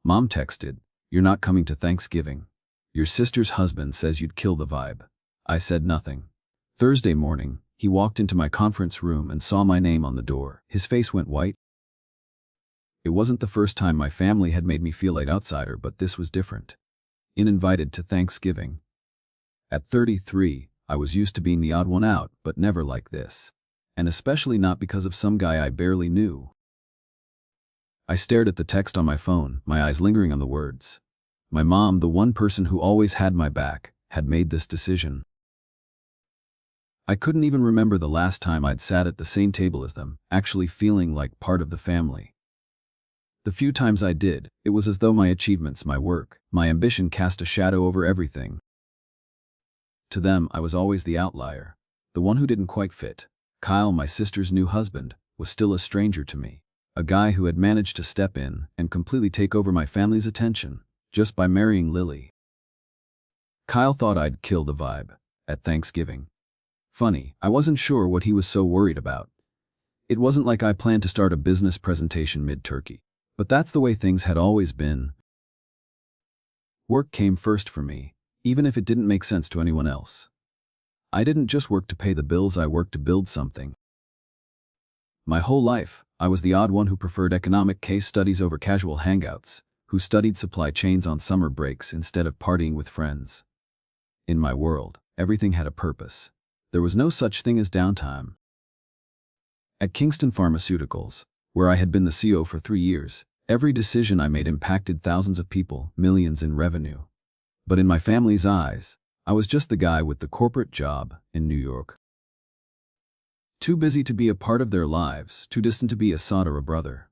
Mom texted, "You're not coming to Thanksgiving. Your sister's husband says you'd kill the vibe." I said nothing. Thursday morning, he walked into my conference room and saw my name on the door. His face went white. It wasn't the first time my family had made me feel like an outsider, but this was different. Uninvited to Thanksgiving. At 33, I was used to being the odd one out, but never like this. And especially not because of some guy I barely knew. I stared at the text on my phone, my eyes lingering on the words. My mom, the one person who always had my back, had made this decision. I couldn't even remember the last time I'd sat at the same table as them, actually feeling like part of the family. The few times I did, it was as though my achievements, my work, my ambition cast a shadow over everything. To them, I was always the outlier, the one who didn't quite fit. Kyle, my sister's new husband, was still a stranger to me, a guy who had managed to step in and completely take over my family's attention, just by marrying Lily. Kyle thought I'd kill the vibe at Thanksgiving. Funny, I wasn't sure what he was so worried about. It wasn't like I planned to start a business presentation mid-turkey, but that's the way things had always been. Work came first for me, even if it didn't make sense to anyone else. I didn't just work to pay the bills, I worked to build something. My whole life, I was the odd one who preferred economic case studies over casual hangouts, who studied supply chains on summer breaks instead of partying with friends. In my world, everything had a purpose. There was no such thing as downtime. At Kingston Pharmaceuticals, where I had been the CEO for 3 years, every decision I made impacted thousands of people, millions in revenue. But in my family's eyes, I was just the guy with the corporate job in New York. Too busy to be a part of their lives, too distant to be a son or a brother.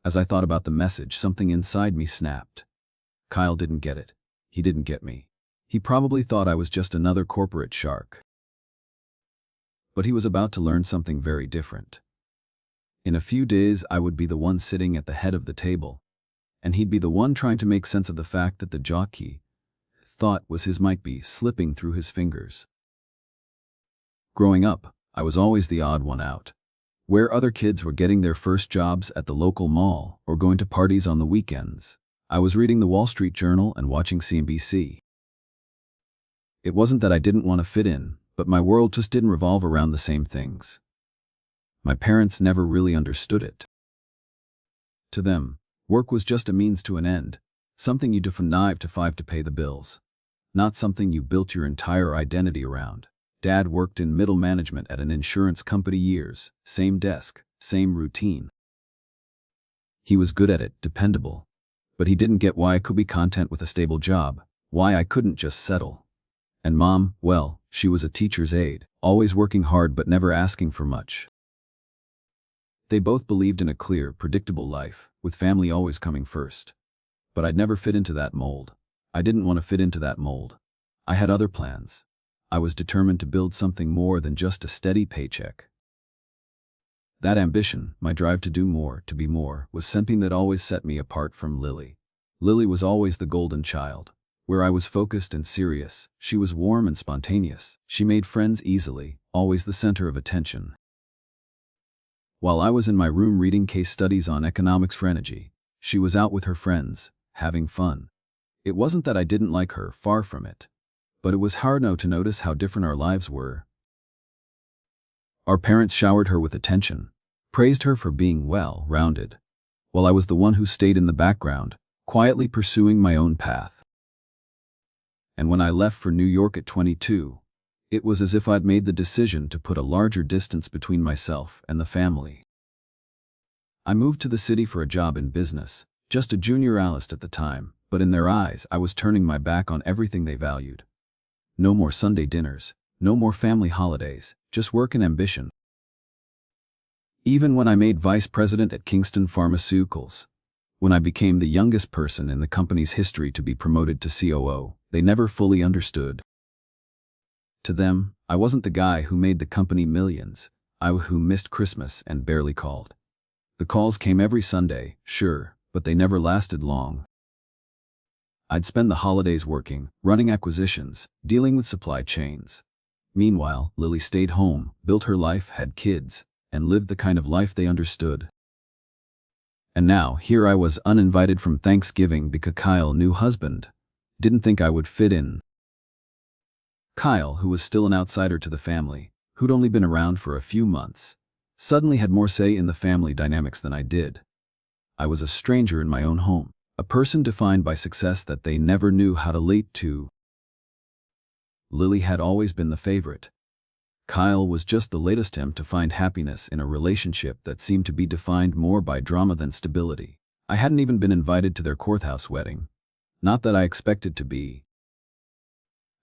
As I thought about the message, something inside me snapped. Kyle didn't get it. He didn't get me. He probably thought I was just another corporate shark. But he was about to learn something very different. In a few days, I would be the one sitting at the head of the table, and he'd be the one trying to make sense of the fact that the jockey thought was his might be slipping through his fingers. Growing up, I was always the odd one out. Where other kids were getting their first jobs at the local mall or going to parties on the weekends, I was reading the Wall Street Journal and watching CNBC. It wasn't that I didn't want to fit in, but my world just didn't revolve around the same things. My parents never really understood it. To them, work was just a means to an end, something you do from 9 to 5 to pay the bills, not something you built your entire identity around. Dad worked in middle management at an insurance company years, same desk, same routine. He was good at it, dependable. But he didn't get why I could be content with a stable job, why I couldn't just settle. And Mom, well, she was a teacher's aide, always working hard but never asking for much. They both believed in a clear, predictable life, with family always coming first. But I'd never fit into that mold. I didn't want to fit into that mold. I had other plans. I was determined to build something more than just a steady paycheck. That ambition, my drive to do more, to be more, was something that always set me apart from Lily. Lily was always the golden child. Where I was focused and serious, she was warm and spontaneous. She made friends easily, always the center of attention. While I was in my room reading case studies on economics for energy, she was out with her friends, having fun. It wasn't that I didn't like her, far from it. But it was hard now to notice how different our lives were. Our parents showered her with attention, praised her for being well-rounded, while I was the one who stayed in the background, quietly pursuing my own path. And when I left for New York at 22, it was as if I'd made the decision to put a larger distance between myself and the family. I moved to the city for a job in business, just a junior analyst at the time, but in their eyes I was turning my back on everything they valued. No more Sunday dinners, no more family holidays, just work and ambition. Even when I made vice president at Kingston Pharmaceuticals, when I became the youngest person in the company's history to be promoted to COO, they never fully understood. To them, I wasn't the guy who made the company millions, I was who missed Christmas and barely called. The calls came every Sunday, sure, but they never lasted long. I'd spend the holidays working, running acquisitions, dealing with supply chains. Meanwhile, Lily stayed home, built her life, had kids, and lived the kind of life they understood. And now, here I was uninvited from Thanksgiving because Kyle, new husband, didn't think I would fit in. Kyle, who was still an outsider to the family, who'd only been around for a few months, suddenly had more say in the family dynamics than I did. I was a stranger in my own home, a person defined by success that they never knew how to relate to. Lily had always been the favorite. Kyle was just the latest attempt to find happiness in a relationship that seemed to be defined more by drama than stability. I hadn't even been invited to their courthouse wedding. Not that I expected to be.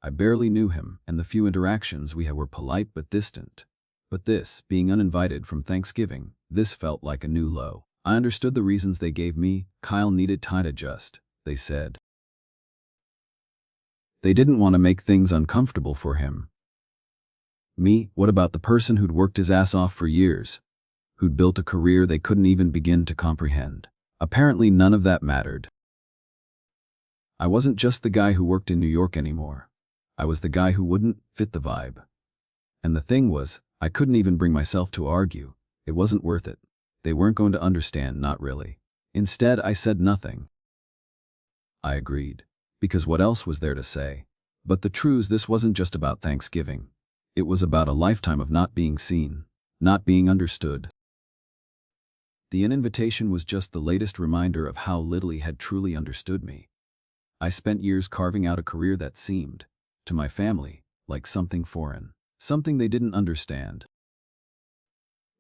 I barely knew him, and the few interactions we had were polite but distant. But this, being uninvited from Thanksgiving, this felt like a new low. I understood the reasons they gave me. Kyle needed time to adjust, they said. They didn't want to make things uncomfortable for him. Me, what about the person who'd worked his ass off for years? Who'd built a career they couldn't even begin to comprehend? Apparently none of that mattered. I wasn't just the guy who worked in New York anymore. I was the guy who wouldn't fit the vibe. And the thing was, I couldn't even bring myself to argue. It wasn't worth it. They weren't going to understand, not really. Instead, I said nothing. I agreed, because what else was there to say? But the truth is, this wasn't just about Thanksgiving. It was about a lifetime of not being seen, not being understood. The invitation was just the latest reminder of how little he had truly understood me. I spent years carving out a career that seemed, to my family, like something foreign, something they didn't understand.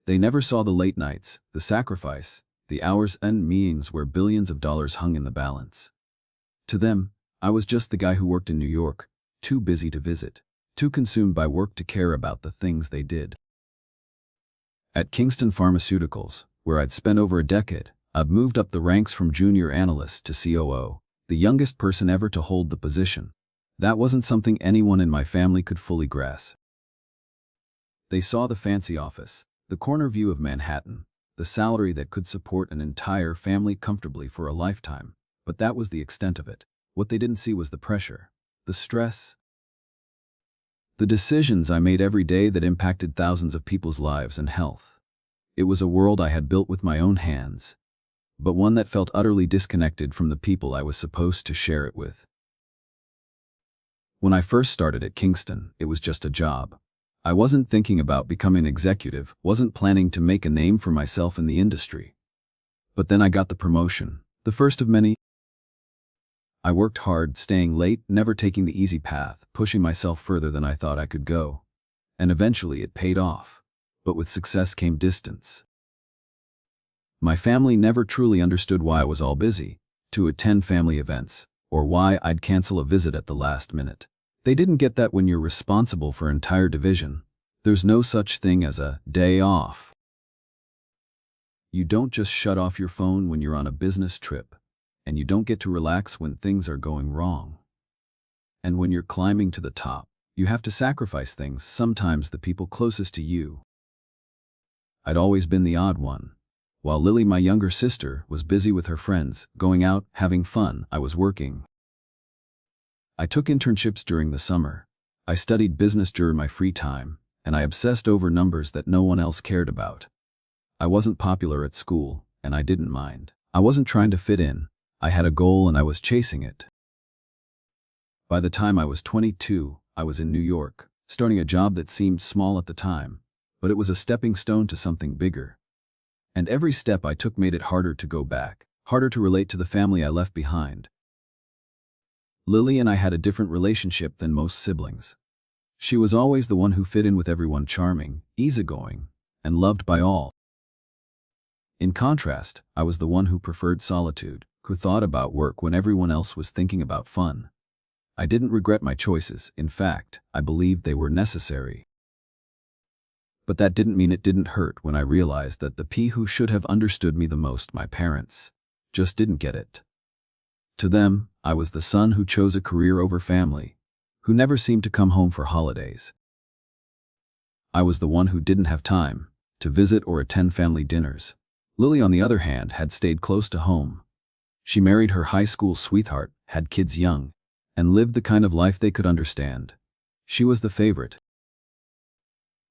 They never saw the late nights, the sacrifice, the hours and meetings where billions of dollars hung in the balance. To them, I was just the guy who worked in New York, too busy to visit, too consumed by work to care about the things they did. At Kingston Pharmaceuticals, where I'd spent over a decade, I'd moved up the ranks from junior analyst to COO, the youngest person ever to hold the position. That wasn't something anyone in my family could fully grasp. They saw the fancy office, the corner view of Manhattan, the salary that could support an entire family comfortably for a lifetime, but that was the extent of it. What they didn't see was the pressure, the stress, the decisions I made every day that impacted thousands of people's lives and health. It was a world I had built with my own hands, but one that felt utterly disconnected from the people I was supposed to share it with. When I first started at Kingston, it was just a job. I wasn't thinking about becoming an executive, wasn't planning to make a name for myself in the industry. But then I got the promotion, the first of many. I worked hard, staying late, never taking the easy path, pushing myself further than I thought I could go. And eventually it paid off. But with success came distance. My family never truly understood why I was all busy, to attend family events, or why I'd cancel a visit at the last minute. They didn't get that when you're responsible for an entire division, there's no such thing as a day off. You don't just shut off your phone when you're on a business trip, and you don't get to relax when things are going wrong. And when you're climbing to the top, you have to sacrifice things, sometimes the people closest to you. I'd always been the odd one. While Lily, my younger sister, was busy with her friends, going out, having fun, I was working. I took internships during the summer. I studied business during my free time, and I obsessed over numbers that no one else cared about. I wasn't popular at school, and I didn't mind. I wasn't trying to fit in. I had a goal and I was chasing it. By the time I was 22, I was in New York, starting a job that seemed small at the time, but it was a stepping stone to something bigger. And every step I took made it harder to go back, harder to relate to the family I left behind. Lily and I had a different relationship than most siblings. She was always the one who fit in with everyone, charming, easygoing, and loved by all. In contrast, I was the one who preferred solitude, who thought about work when everyone else was thinking about fun. I didn't regret my choices. In fact, I believed they were necessary. But that didn't mean it didn't hurt when I realized that the people who should have understood me the most, my parents, just didn't get it. To them, I was the son who chose a career over family, who never seemed to come home for holidays. I was the one who didn't have time to visit or attend family dinners. Lily, on the other hand, had stayed close to home. She married her high school sweetheart, had kids young, and lived the kind of life they could understand. She was the favorite.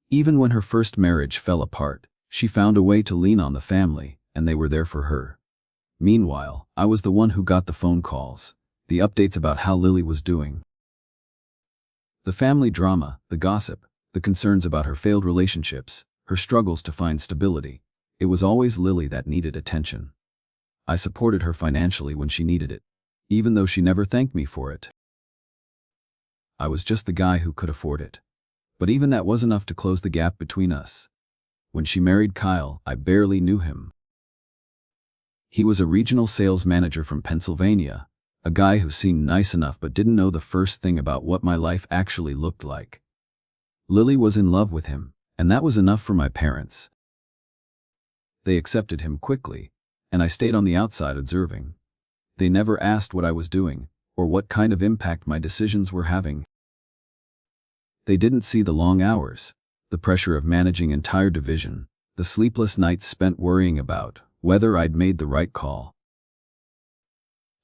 Even when her first marriage fell apart, she found a way to lean on the family, and they were there for her. Meanwhile, I was the one who got the phone calls, the updates about how Lily was doing. The family drama, the gossip, the concerns about her failed relationships, her struggles to find stability. It was always Lily that needed attention. I supported her financially when she needed it, even though she never thanked me for it. I was just the guy who could afford it. But even that was enough to close the gap between us. When she married Kyle, I barely knew him. He was a regional sales manager from Pennsylvania, a guy who seemed nice enough but didn't know the first thing about what my life actually looked like. Lily was in love with him, and that was enough for my parents. They accepted him quickly, and I stayed on the outside observing. They never asked what I was doing, or what kind of impact my decisions were having. They didn't see the long hours, the pressure of managing entire division, the sleepless nights spent worrying about whether I'd made the right call.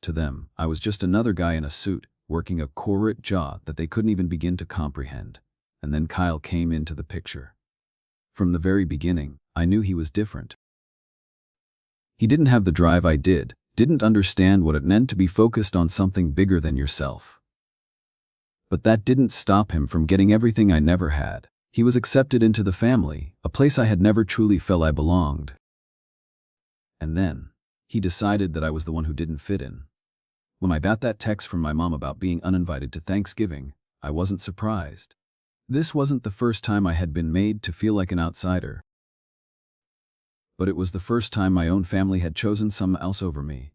To them, I was just another guy in a suit, working a corporate job that they couldn't even begin to comprehend. And then Kyle came into the picture. From the very beginning, I knew he was different. He didn't have the drive I did, didn't understand what it meant to be focused on something bigger than yourself. But that didn't stop him from getting everything I never had. He was accepted into the family, a place I had never truly felt I belonged. And then, he decided that I was the one who didn't fit in. When I got that text from my mom about being uninvited to Thanksgiving, I wasn't surprised. This wasn't the first time I had been made to feel like an outsider. But it was the first time my own family had chosen someone else over me.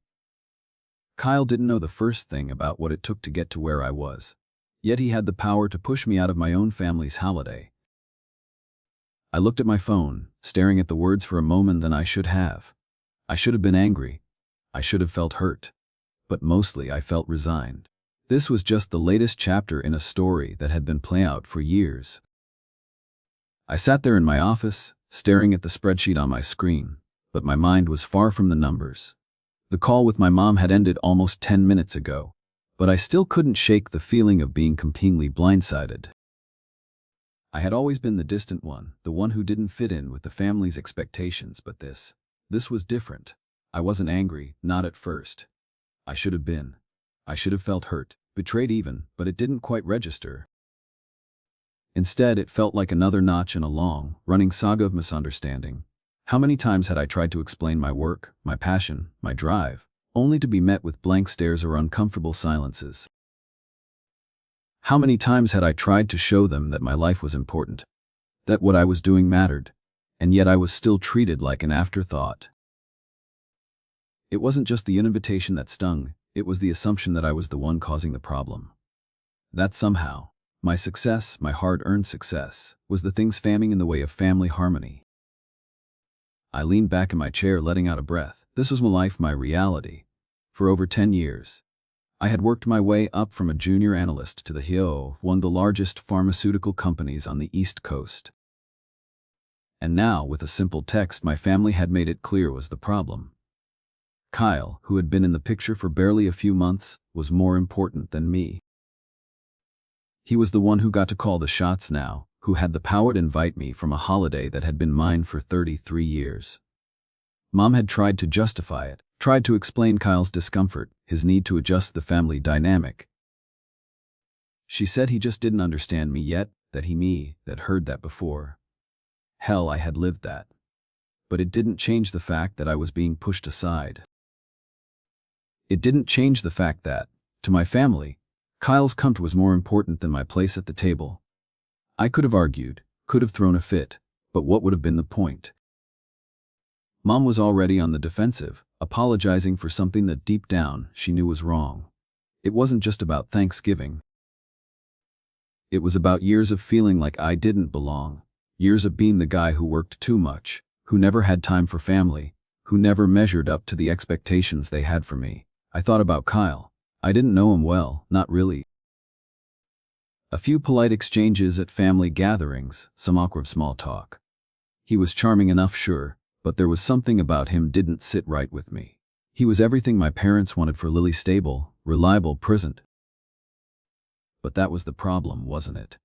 Kyle didn't know the first thing about what it took to get to where I was. Yet he had the power to push me out of my own family's holiday. I looked at my phone, staring at the words for a moment than I should have. I should have been angry. I should have felt hurt. But mostly I felt resigned. This was just the latest chapter in a story that had been playing out for years. I sat there in my office, staring at the spreadsheet on my screen, but my mind was far from the numbers. The call with my mom had ended almost 10 minutes ago, but I still couldn't shake the feeling of being completely blindsided. I had always been the distant one, the one who didn't fit in with the family's expectations, but this was different. I wasn't angry, not at first. I should have been. I should have felt hurt, betrayed even, but it didn't quite register. Instead, it felt like another notch in a long, running saga of misunderstanding. How many times had I tried to explain my work, my passion, my drive, only to be met with blank stares or uncomfortable silences? How many times had I tried to show them that my life was important, that what I was doing mattered, and yet I was still treated like an afterthought? It wasn't just the invitation that stung, it was the assumption that I was the one causing the problem. That somehow, my success, my hard-earned success, was the thing standing in the way of family harmony. I leaned back in my chair, letting out a breath. This was my life, my reality. For over 10 years, I had worked my way up from a junior analyst to the CEO of one of the largest pharmaceutical companies on the East Coast. And now, with a simple text, my family had made it clear was the problem. Kyle, who had been in the picture for barely a few months, was more important than me. He was the one who got to call the shots now, who had the power to invite me from a holiday that had been mine for 33 years. Mom had tried to justify it, tried to explain Kyle's discomfort, his need to adjust the family dynamic. She said he just didn't understand me yet, that that heard that before. Hell, I had lived that. But it didn't change the fact that I was being pushed aside. It didn't change the fact that, to my family, Kyle's comfort was more important than my place at the table. I could have argued, could have thrown a fit, but what would have been the point? Mom was already on the defensive, apologizing for something that deep down she knew was wrong. It wasn't just about Thanksgiving. It was about years of feeling like I didn't belong, years of being the guy who worked too much, who never had time for family, who never measured up to the expectations they had for me. I thought about Kyle. I didn't know him well, not really. A few polite exchanges at family gatherings, some awkward small talk. He was charming enough, sure, but there was something about him didn't sit right with me. He was everything my parents wanted for Lily: stable, reliable, present. But that was the problem, wasn't it?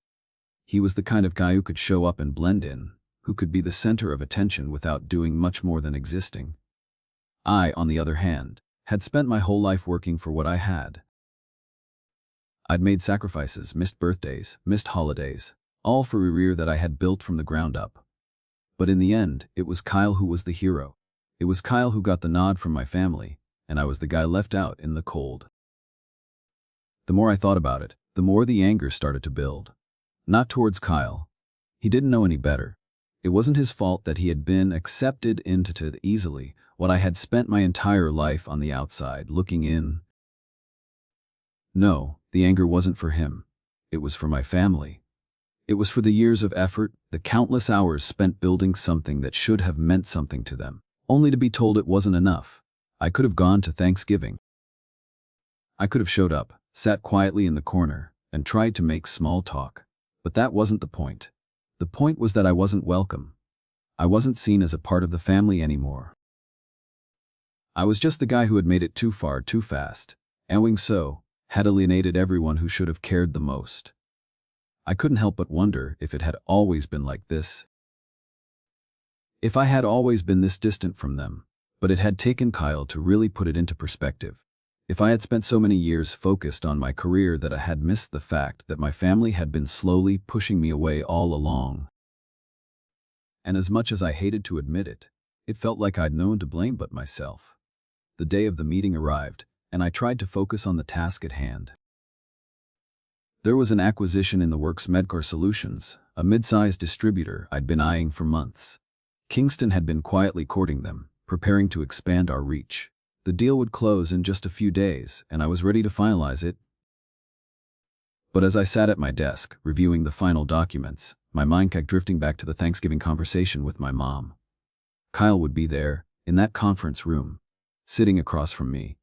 He was the kind of guy who could show up and blend in, who could be the center of attention without doing much more than existing. I, on the other hand, had spent my whole life working for what I had. I'd made sacrifices, missed birthdays, missed holidays, all for a career that I had built from the ground up. But in the end, it was Kyle who was the hero. It was Kyle who got the nod from my family, and I was the guy left out in the cold. The more I thought about it, the more the anger started to build. Not towards Kyle. He didn't know any better. It wasn't his fault that he had been accepted into easily what I had spent my entire life on the outside, looking in. No, the anger wasn't for him. It was for my family. It was for the years of effort, the countless hours spent building something that should have meant something to them, only to be told it wasn't enough. I could have gone to Thanksgiving. I could have showed up, sat quietly in the corner, and tried to make small talk. But that wasn't the point. The point was that I wasn't welcome. I wasn't seen as a part of the family anymore. I was just the guy who had made it too far too fast, and doing so, had alienated everyone who should have cared the most. I couldn't help but wonder if it had always been like this. If I had always been this distant from them, but it had taken Kyle to really put it into perspective. If I had spent so many years focused on my career that I had missed the fact that my family had been slowly pushing me away all along. And as much as I hated to admit it, it felt like I'd no one to blame but myself. The day of the meeting arrived, and I tried to focus on the task at hand. There was an acquisition in the works, Medcar Solutions, a mid-sized distributor I'd been eyeing for months. Kingston had been quietly courting them, preparing to expand our reach. The deal would close in just a few days, and I was ready to finalize it. But as I sat at my desk, reviewing the final documents, my mind kept drifting back to the Thanksgiving conversation with my mom. Kyle would be there, in that conference room, sitting across from me.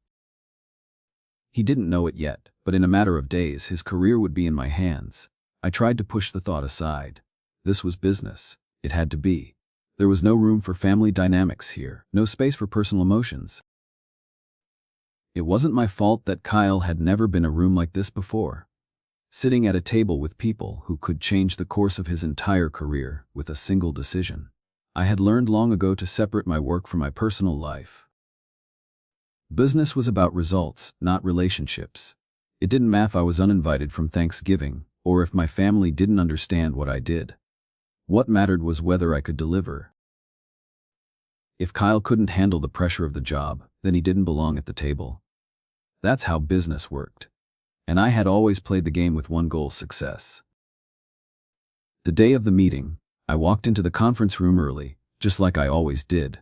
He didn't know it yet, but in a matter of days his career would be in my hands. I tried to push the thought aside. This was business. It had to be. There was no room for family dynamics here, no space for personal emotions. It wasn't my fault that Kyle had never been in a room like this before. Sitting at a table with people who could change the course of his entire career with a single decision. I had learned long ago to separate my work from my personal life. Business was about results, not relationships. It didn't matter if I was uninvited from Thanksgiving, or if my family didn't understand what I did. What mattered was whether I could deliver. If Kyle couldn't handle the pressure of the job, then he didn't belong at the table. That's how business worked. And I had always played the game with one goal: success. The day of the meeting, I walked into the conference room early, just like I always did.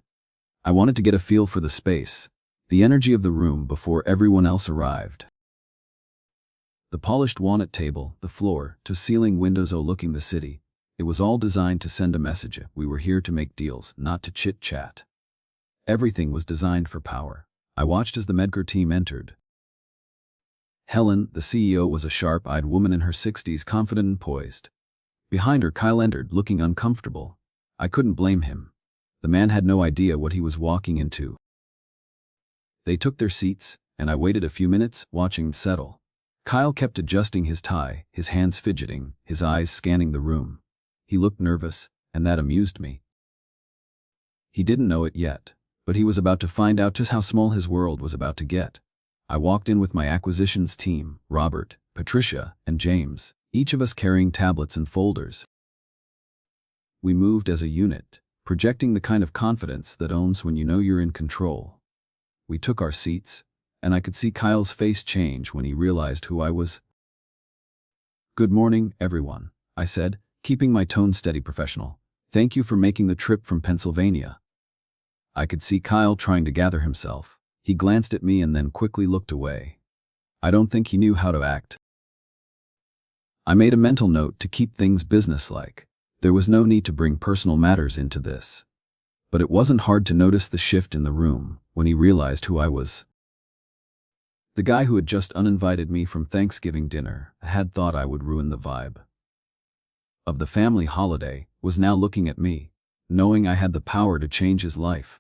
I wanted to get a feel for the space, the energy of the room before everyone else arrived. The polished walnut table, the floor-to-ceiling windows overlooking the city, it was all designed to send a message. We were here to make deals, not to chit-chat. Everything was designed for power. I watched as the Medcar team entered. Helen, the CEO, was a sharp-eyed woman in her 60s, confident and poised. Behind her, Kyle entered, looking uncomfortable. I couldn't blame him. The man had no idea what he was walking into. They took their seats, and I waited a few minutes, watching them settle. Kyle kept adjusting his tie, his hands fidgeting, his eyes scanning the room. He looked nervous, and that amused me. He didn't know it yet, but he was about to find out just how small his world was about to get. I walked in with my acquisitions team, Robert, Patricia, and James, each of us carrying tablets and folders. We moved as a unit, projecting the kind of confidence that owns when you know you're in control. We took our seats, and I could see Kyle's face change when he realized who I was. "Good morning, everyone," I said, keeping my tone steady, professional. "Thank you for making the trip from Pennsylvania." I could see Kyle trying to gather himself. He glanced at me and then quickly looked away. I don't think he knew how to act. I made a mental note to keep things businesslike. There was no need to bring personal matters into this. But it wasn't hard to notice the shift in the room when he realized who I was. The guy who had just uninvited me from Thanksgiving dinner had thought I would ruin the vibe of the family holiday, was now looking at me, knowing I had the power to change his life.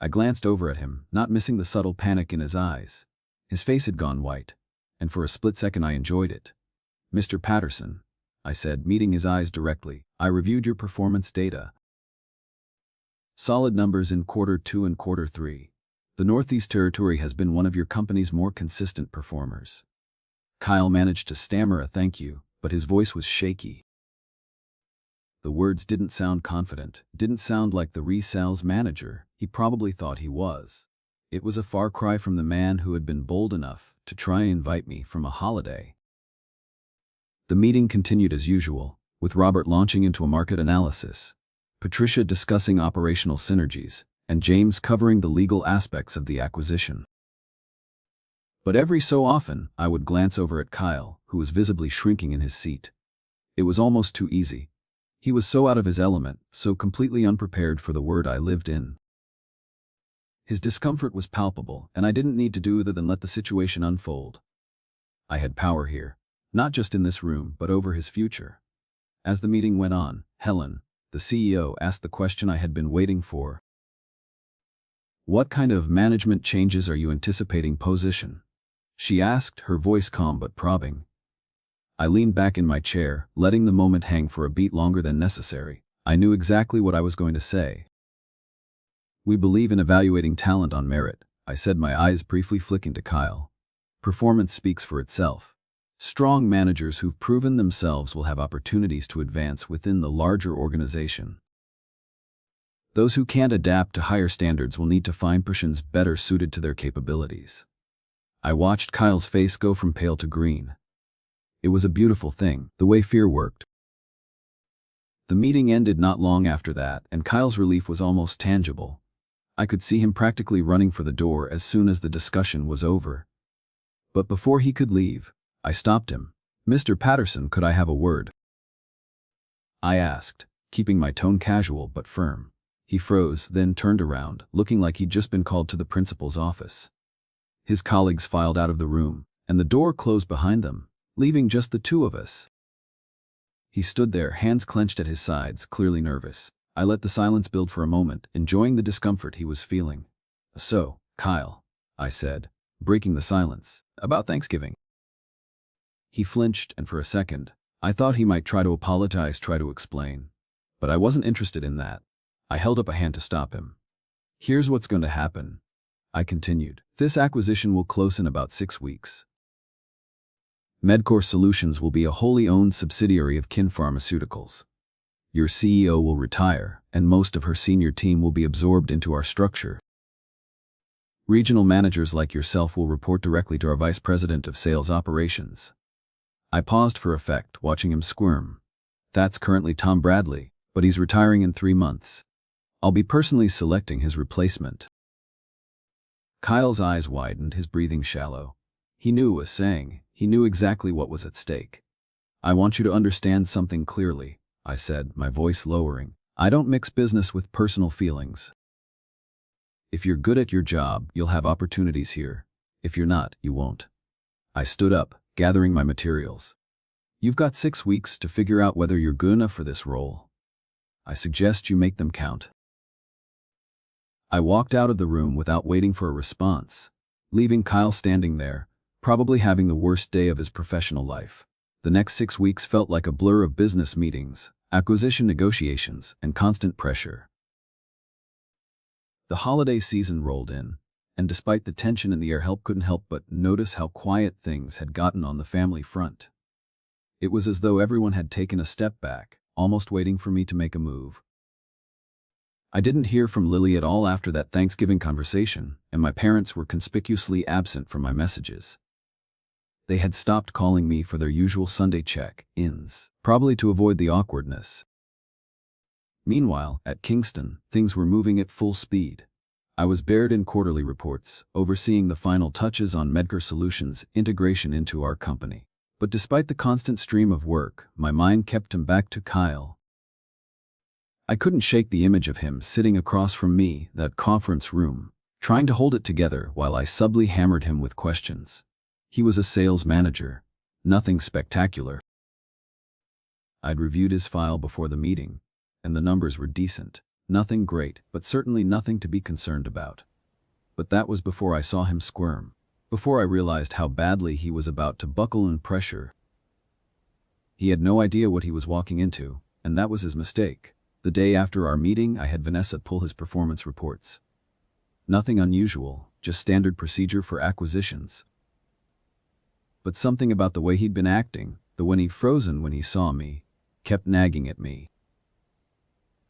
I glanced over at him, not missing the subtle panic in his eyes. His face had gone white, and for a split second I enjoyed it. "Mr. Patterson," I said, meeting his eyes directly, "I reviewed your performance data. Solid numbers in Q2 and Q3. The Northeast Territory has been one of your company's more consistent performers. Kyle managed to stammer a thank you, but his voice was shaky. The words didn't sound confident, didn't sound like the resales manager he probably thought he was. It was a far cry from the man who had been bold enough to try and invite me from a holiday. The meeting continued as usual, with Robert launching into a market analysis, Patricia discussing operational synergies, and James covering the legal aspects of the acquisition. But every so often, I would glance over at Kyle, who was visibly shrinking in his seat. It was almost too easy. He was so out of his element, so completely unprepared for the world I lived in. His discomfort was palpable, and I didn't need to do other than let the situation unfold. I had power here, not just in this room, but over his future. As the meeting went on, Helen, the CEO, asked the question I had been waiting for. "What kind of management changes are you anticipating position?" She asked, her voice calm but probing. I leaned back in my chair, letting the moment hang for a beat longer than necessary. I knew exactly what I was going to say. "We believe in evaluating talent on merit," I said, my eyes briefly flicking to Kyle. "Performance speaks for itself. Strong managers who've proven themselves will have opportunities to advance within the larger organization. Those who can't adapt to higher standards will need to find positions better suited to their capabilities." I watched Kyle's face go from pale to green. It was a beautiful thing, the way fear worked. The meeting ended not long after that, and Kyle's relief was almost tangible. I could see him practically running for the door as soon as the discussion was over. But before he could leave, I stopped him. "Mr. Patterson, could I have a word?" I asked, keeping my tone casual but firm. He froze, then turned around, looking like he'd just been called to the principal's office. His colleagues filed out of the room, and the door closed behind them, leaving just the two of us. He stood there, hands clenched at his sides, clearly nervous. I let the silence build for a moment, enjoying the discomfort he was feeling. "So, Kyle," I said, breaking the silence, "about Thanksgiving." He flinched, and for a second, I thought he might try to apologize, try to explain. But I wasn't interested in that. I held up a hand to stop him. "Here's what's going to happen," I continued. "This acquisition will close in about 6 weeks. MedCore Solutions will be a wholly owned subsidiary of Kin Pharmaceuticals. Your CEO will retire, and most of her senior team will be absorbed into our structure. Regional managers like yourself will report directly to our Vice President of Sales Operations." I paused for effect, watching him squirm. "That's currently Tom Bradley, but he's retiring in 3 months. I'll be personally selecting his replacement." Kyle's eyes widened, his breathing shallow. He knew what was saying. He knew exactly what was at stake. "I want you to understand something clearly," I said, my voice lowering. "I don't mix business with personal feelings. If you're good at your job, you'll have opportunities here. If you're not, you won't." I stood up, gathering my materials. "You've got 6 weeks to figure out whether you're good enough for this role. I suggest you make them count." I walked out of the room without waiting for a response, leaving Kyle standing there, probably having the worst day of his professional life. The next 6 weeks felt like a blur of business meetings, acquisition negotiations, and constant pressure. The holiday season rolled in, and despite the tension in the air, couldn't help but notice how quiet things had gotten on the family front. It was as though everyone had taken a step back, almost waiting for me to make a move. I didn't hear from Lily at all after that Thanksgiving conversation, and my parents were conspicuously absent from my messages. They had stopped calling me for their usual Sunday check-ins, probably to avoid the awkwardness. Meanwhile, at Kingston, things were moving at full speed. I was buried in quarterly reports, overseeing the final touches on MedCore Solutions' integration into our company. But despite the constant stream of work, my mind kept him back to Kyle. I couldn't shake the image of him sitting across from me, that conference room, trying to hold it together while I subtly hammered him with questions. He was a sales manager, nothing spectacular. I'd reviewed his file before the meeting, and the numbers were decent. Nothing great, but certainly nothing to be concerned about. But that was before I saw him squirm, before I realized how badly he was about to buckle in pressure. He had no idea what he was walking into, and that was his mistake. The day after our meeting, I had Vanessa pull his performance reports. Nothing unusual, just standard procedure for acquisitions. But something about the way he'd been acting, the way he frozen when he saw me, kept nagging at me.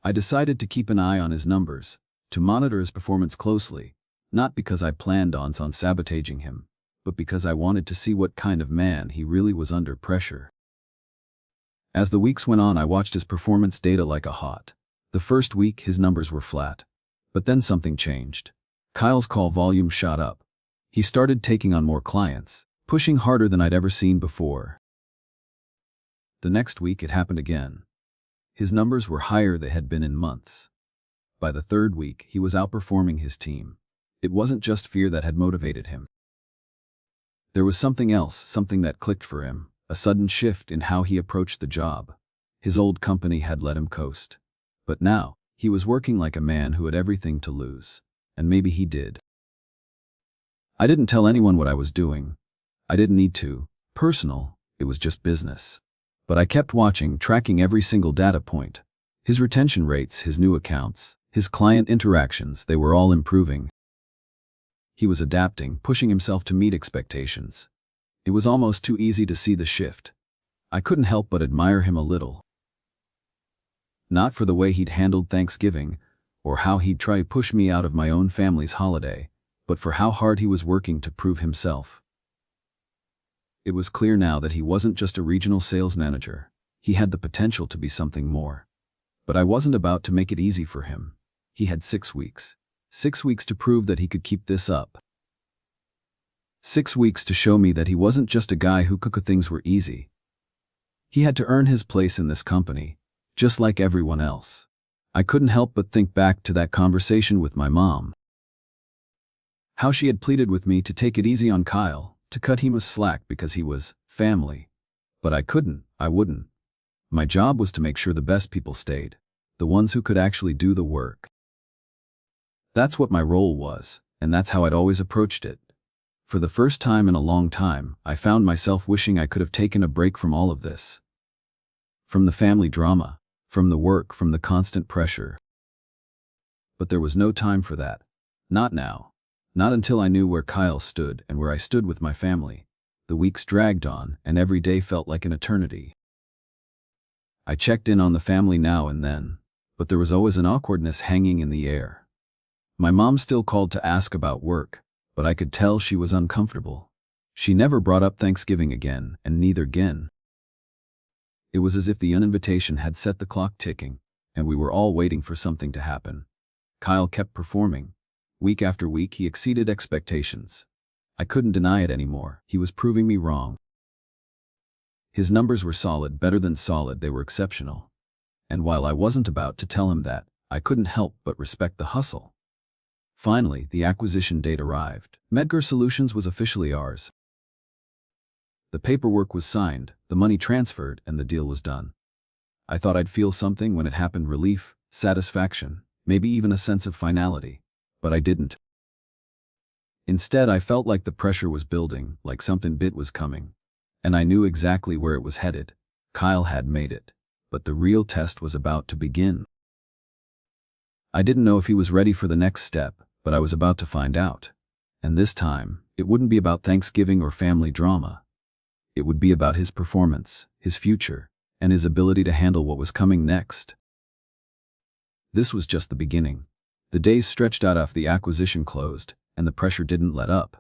I decided to keep an eye on his numbers, to monitor his performance closely, not because I planned on sabotaging him, but because I wanted to see what kind of man he really was under pressure. As the weeks went on, I watched his performance data like a hawk. The first week, his numbers were flat. But then something changed. Kyle's call volume shot up. He started taking on more clients, pushing harder than I'd ever seen before. The next week, it happened again. His numbers were higher than they had been in months. By the third week, he was outperforming his team. It wasn't just fear that had motivated him. There was something else, something that clicked for him. A sudden shift in how he approached the job. His old company had let him coast. But now, he was working like a man who had everything to lose. And maybe he did. I didn't tell anyone what I was doing. I didn't need to. Personal, it was just business. But I kept watching, tracking every single data point. His retention rates, his new accounts, his client interactions, they were all improving. He was adapting, pushing himself to meet expectations. It was almost too easy to see the shift. I couldn't help but admire him a little. Not for the way he'd handled Thanksgiving, or how he'd try to push me out of my own family's holiday, but for how hard he was working to prove himself. It was clear now that he wasn't just a regional sales manager. He had the potential to be something more. But I wasn't about to make it easy for him. He had 6 weeks. 6 weeks to prove that he could keep this up. 6 weeks to show me that he wasn't just a guy who could things were easy. He had to earn his place in this company, just like everyone else. I couldn't help but think back to that conversation with my mom. How she had pleaded with me to take it easy on Kyle, to cut him a slack because he was family. But I couldn't, I wouldn't. My job was to make sure the best people stayed, the ones who could actually do the work. That's what my role was, and that's how I'd always approached it. For the first time in a long time, I found myself wishing I could have taken a break from all of this. From the family drama, from the work, from the constant pressure. But there was no time for that. Not now. Not until I knew where Kyle stood and where I stood with my family. The weeks dragged on, and every day felt like an eternity. I checked in on the family now and then, but there was always an awkwardness hanging in the air. My mom still called to ask about work, but I could tell she was uncomfortable. She never brought up Thanksgiving again, and neither again. It was as if the invitation had set the clock ticking, and we were all waiting for something to happen. Kyle kept performing. Week after week, he exceeded expectations. I couldn't deny it anymore. He was proving me wrong. His numbers were solid, better than solid, they were exceptional. And while I wasn't about to tell him that, I couldn't help but respect the hustle. Finally, the acquisition date arrived. Medgar Solutions was officially ours. The paperwork was signed, the money transferred, and the deal was done. I thought I'd feel something when it happened, relief, satisfaction, maybe even a sense of finality. But I didn't. Instead, I felt like the pressure was building, like something big was coming. And I knew exactly where it was headed. Kyle had made it. But the real test was about to begin. I didn't know if he was ready for the next step, but I was about to find out. And this time, it wouldn't be about Thanksgiving or family drama. It would be about his performance, his future, and his ability to handle what was coming next. This was just the beginning. The days stretched out after the acquisition closed, and the pressure didn't let up.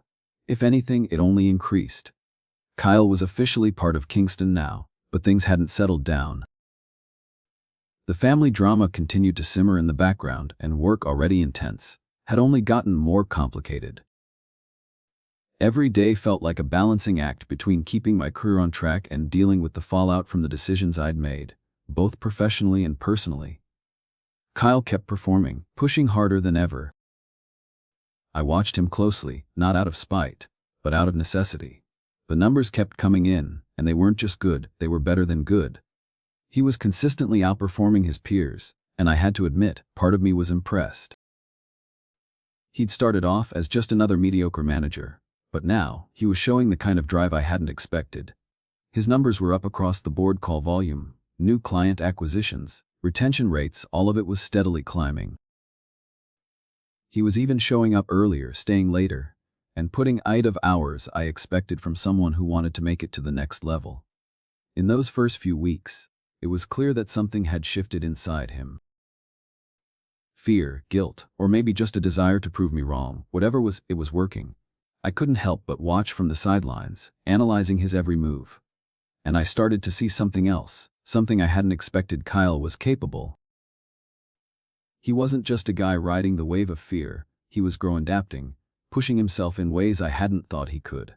If anything, it only increased. Kyle was officially part of Kingston now, but things hadn't settled down. The family drama continued to simmer in the background, and work, already intense, had only gotten more complicated. Every day felt like a balancing act between keeping my career on track and dealing with the fallout from the decisions I'd made, both professionally and personally. Kyle kept performing, pushing harder than ever. I watched him closely, not out of spite, but out of necessity. The numbers kept coming in, and they weren't just good, they were better than good. He was consistently outperforming his peers, and I had to admit, part of me was impressed. He'd started off as just another mediocre manager, but now, he was showing the kind of drive I hadn't expected. His numbers were up across the board: call volume, new client acquisitions, Retention rates, all of it was steadily climbing. He was even showing up earlier, staying later, and putting out of hours I expected from someone who wanted to make it to the next level. In those first few weeks, it was clear that something had shifted inside him. Fear, guilt, or maybe just a desire to prove me wrong, whatever it was working. I couldn't help but watch from the sidelines, analyzing his every move. And I started to see something else, something I hadn't expected Kyle was capable. He wasn't just a guy riding the wave of fear, he was adapting, pushing himself in ways I hadn't thought he could.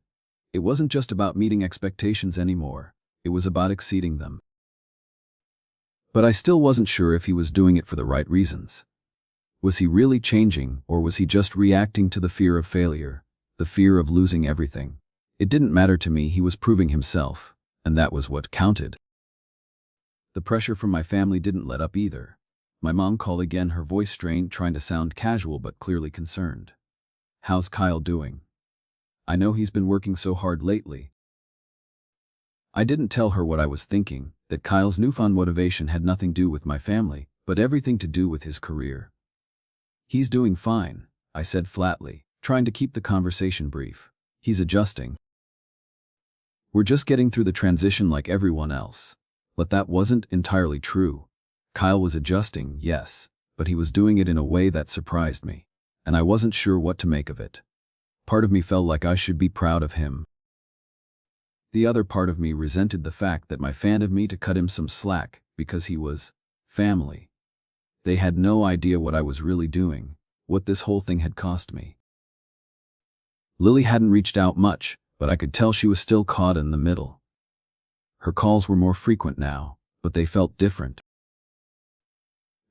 It wasn't just about meeting expectations anymore, it was about exceeding them. But I still wasn't sure if he was doing it for the right reasons. Was he really changing, or was he just reacting to the fear of failure, the fear of losing everything? It didn't matter to me, he was proving himself, and that was what counted. The pressure from my family didn't let up either. My mom called again, her voice strained, trying to sound casual but clearly concerned. "How's Kyle doing? I know he's been working so hard lately." I didn't tell her what I was thinking, that Kyle's newfound motivation had nothing to do with my family, but everything to do with his career. "He's doing fine," I said flatly, trying to keep the conversation brief. "He's adjusting. We're just getting through the transition like everyone else." But that wasn't entirely true. Kyle was adjusting, yes, but he was doing it in a way that surprised me, and I wasn't sure what to make of it. Part of me felt like I should be proud of him. The other part of me resented the fact that my fan of me to cut him some slack because he was family. They had no idea what I was really doing, what this whole thing had cost me. Lily hadn't reached out much, but I could tell she was still caught in the middle. Her calls were more frequent now, but they felt different.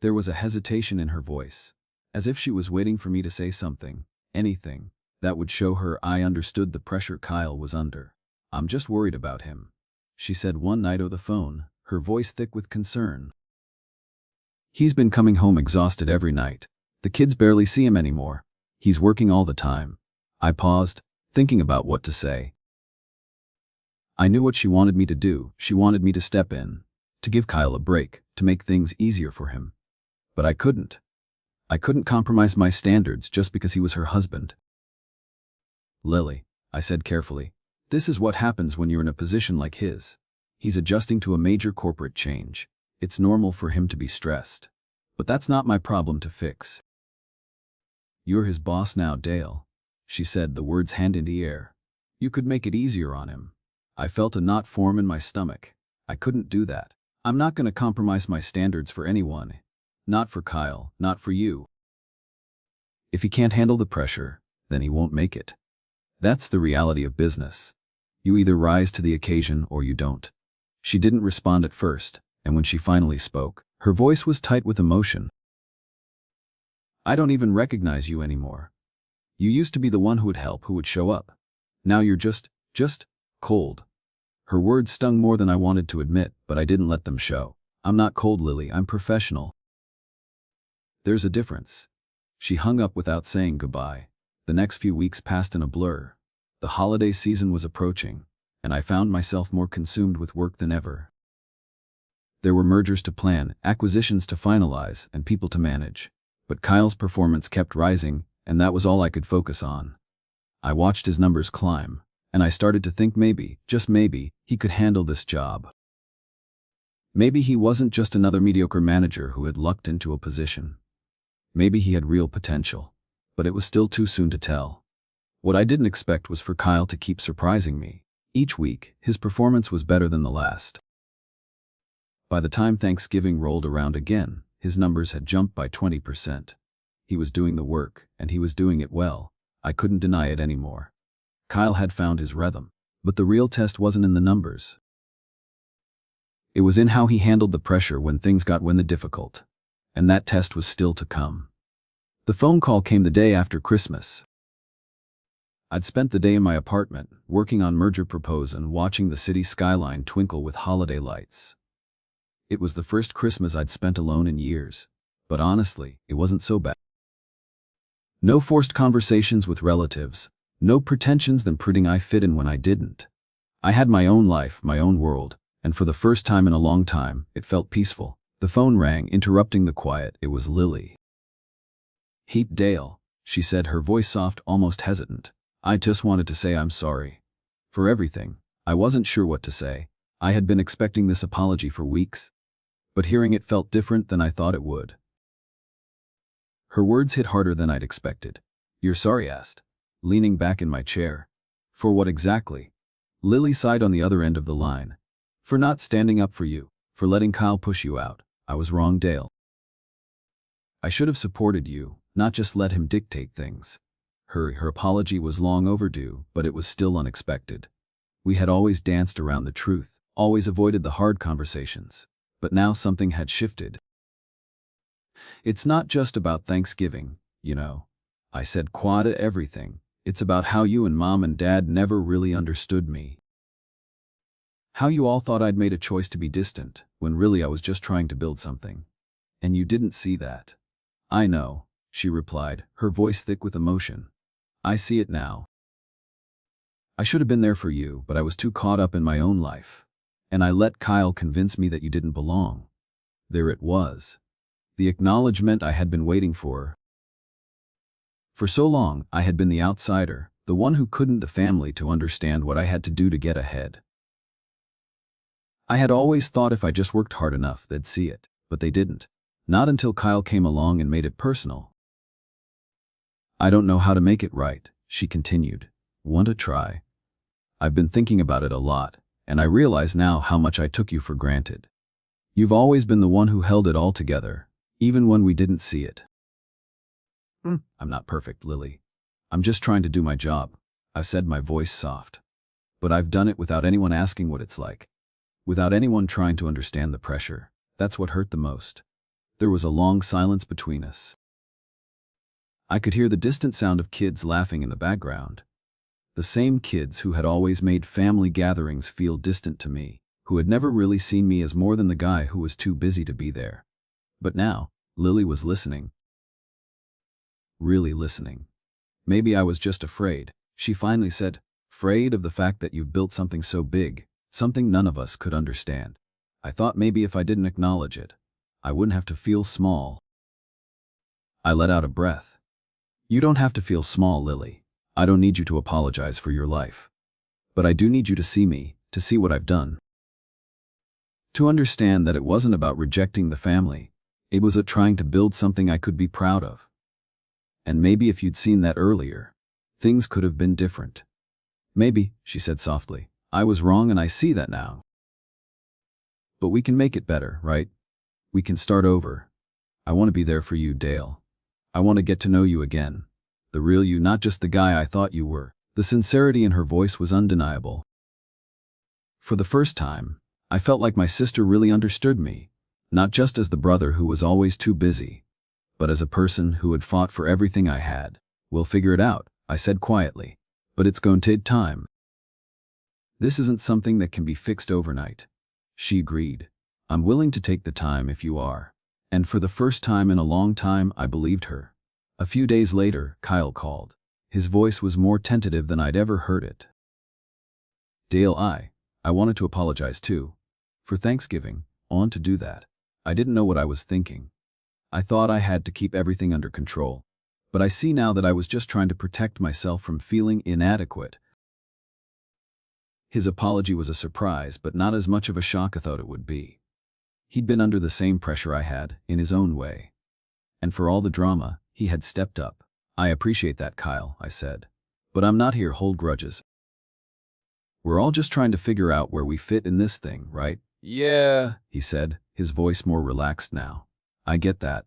There was a hesitation in her voice, as if she was waiting for me to say something, anything, that would show her I understood the pressure Kyle was under. "I'm just worried about him," she said one night over the phone, her voice thick with concern. "He's been coming home exhausted every night. The kids barely see him anymore. He's working all the time." I paused, thinking about what to say. I knew what she wanted me to do. She wanted me to step in, to give Kyle a break, to make things easier for him. But I couldn't. I couldn't compromise my standards just because he was her husband. "Lily," I said carefully, "this is what happens when you're in a position like his. He's adjusting to a major corporate change. It's normal for him to be stressed. But that's not my problem to fix." "You're his boss now, Dale," she said, the words hand in the air. "You could make it easier on him." I felt a knot form in my stomach. I couldn't do that. I'm not going to compromise my standards for anyone. Not for Kyle, not for you. If he can't handle the pressure, then he won't make it. That's the reality of business. You either rise to the occasion or you don't. She didn't respond at first, and when she finally spoke, her voice was tight with emotion. "I don't even recognize you anymore. You used to be the one who would help, who would show up. Now you're just cold." Her words stung more than I wanted to admit, but I didn't let them show. "I'm not cold, Lily, I'm professional." "There's a difference." She hung up without saying goodbye. The next few weeks passed in a blur. The holiday season was approaching, and I found myself more consumed with work than ever. There were mergers to plan, acquisitions to finalize, and people to manage. But Kyle's performance kept rising, and that was all I could focus on. I watched his numbers climb, and I started to think maybe, just maybe, he could handle this job. Maybe he wasn't just another mediocre manager who had lucked into a position. Maybe he had real potential, but it was still too soon to tell. What I didn't expect was for Kyle to keep surprising me. Each week, his performance was better than the last. By the time Thanksgiving rolled around again, his numbers had jumped by 20%. He was doing the work, and he was doing it well. I couldn't deny it anymore. Kyle had found his rhythm, but the real test wasn't in the numbers. It was in how he handled the pressure when things got difficult. And that test was still to come. The phone call came the day after Christmas. I'd spent the day in my apartment, working on merger proposal and watching the city skyline twinkle with holiday lights. It was the first Christmas I'd spent alone in years, but honestly, it wasn't so bad. No forced conversations with relatives, no pretensions than proving I fit in when I didn't. I had my own life, my own world, and for the first time in a long time, it felt peaceful. The phone rang, interrupting the quiet. It was Lily. "Heap Dale," she said, her voice soft, almost hesitant. "I just wanted to say I'm sorry. For everything." I wasn't sure what to say. I had been expecting this apology for weeks, but hearing it felt different than I thought it would. Her words hit harder than I'd expected. "You're sorry?" I asked, leaning back in my chair. "For what exactly?" Lily sighed on the other end of the line. "For not standing up for you, for letting Kyle push you out. I was wrong, Dale. I should have supported you, not just let him dictate things." Her apology was long overdue, but it was still unexpected. We had always danced around the truth, always avoided the hard conversations. But now something had shifted. "It's not just about Thanksgiving, you know," I said, quiet at everything. "It's about how you and Mom and Dad never really understood me. How you all thought I'd made a choice to be distant, when really I was just trying to build something. And you didn't see that." "I know," she replied, her voice thick with emotion. "I see it now. I should have been there for you, but I was too caught up in my own life. And I let Kyle convince me that you didn't belong." There it was. The acknowledgement I had been waiting for. For so long, I had been the outsider, the one who couldn't the family to understand what I had to do to get ahead. I had always thought if I just worked hard enough, they'd see it, but they didn't. Not until Kyle came along and made it personal. "I don't know how to make it right," she continued. "Want to try?" "I've been thinking about it a lot, and I realize now how much I took you for granted. You've always been the one who held it all together, even when we didn't see it." "I'm not perfect, Lily. I'm just trying to do my job," I said, my voice soft. "But I've done it without anyone asking what it's like. Without anyone trying to understand the pressure. That's what hurt the most." There was a long silence between us. I could hear the distant sound of kids laughing in the background. The same kids who had always made family gatherings feel distant to me, who had never really seen me as more than the guy who was too busy to be there. But now, Lily was listening. Really listening. "Maybe I was just afraid," she finally said. "Afraid of the fact that you've built something so big, something none of us could understand. I thought maybe if I didn't acknowledge it, I wouldn't have to feel small." I let out a breath. "You don't have to feel small, Lily. I don't need you to apologize for your life. But I do need you to see me, to see what I've done. To understand that it wasn't about rejecting the family. It was about trying to build something I could be proud of. And maybe if you'd seen that earlier, things could have been different." "Maybe," she said softly. "I was wrong and I see that now. But we can make it better, right? We can start over. I want to be there for you, Dale. I want to get to know you again. The real you, not just the guy I thought you were." The sincerity in her voice was undeniable. For the first time, I felt like my sister really understood me, not just as the brother who was always too busy, but as a person who had fought for everything I had. "We'll figure it out," I said quietly, "but it's going to take time. This isn't something that can be fixed overnight." She agreed. "I'm willing to take the time if you are." And for the first time in a long time, I believed her. A few days later, Kyle called. His voice was more tentative than I'd ever heard it. "Dale, I wanted to apologize too. For Thanksgiving, I want to do that. I didn't know what I was thinking. I thought I had to keep everything under control. But I see now that I was just trying to protect myself from feeling inadequate." His apology was a surprise, but not as much of a shock I thought it would be. He'd been under the same pressure I had, in his own way. And for all the drama, he had stepped up. "I appreciate that, Kyle," I said. "But I'm not here to hold grudges. We're all just trying to figure out where we fit in this thing, right?" "Yeah," he said, his voice more relaxed now. "I get that.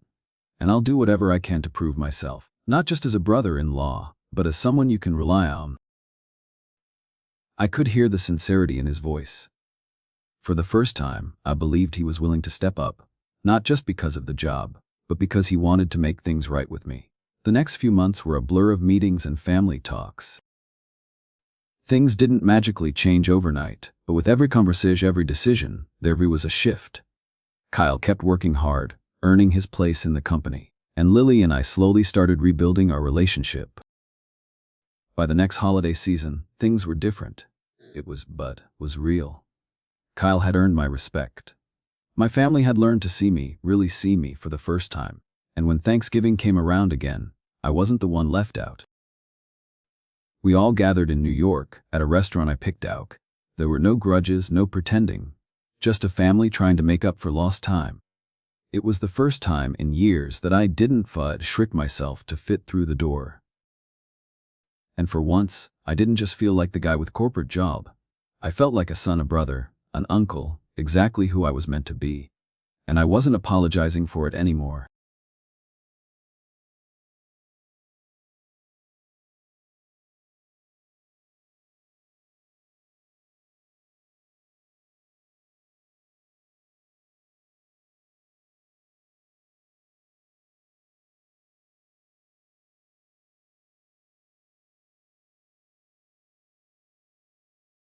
And I'll do whatever I can to prove myself, not just as a brother-in-law, but as someone you can rely on." I could hear the sincerity in his voice. For the first time, I believed he was willing to step up, not just because of the job, but because he wanted to make things right with me. The next few months were a blur of meetings and family talks. Things didn't magically change overnight, but with every conversation, every decision, there was a shift. Kyle kept working hard, earning his place in the company, and Lily and I slowly started rebuilding our relationship. By the next holiday season, things were different. It was real. Kyle had earned my respect. My family had learned to see me, really see me, for the first time. And when Thanksgiving came around again, I wasn't the one left out. We all gathered in New York, at a restaurant I picked out. There were no grudges, no pretending. Just a family trying to make up for lost time. It was the first time in years that I didn't trick myself to fit through the door. And for once, I didn't just feel like the guy with corporate job. I felt like a son, a brother, an uncle, exactly who I was meant to be. And I wasn't apologizing for it anymore.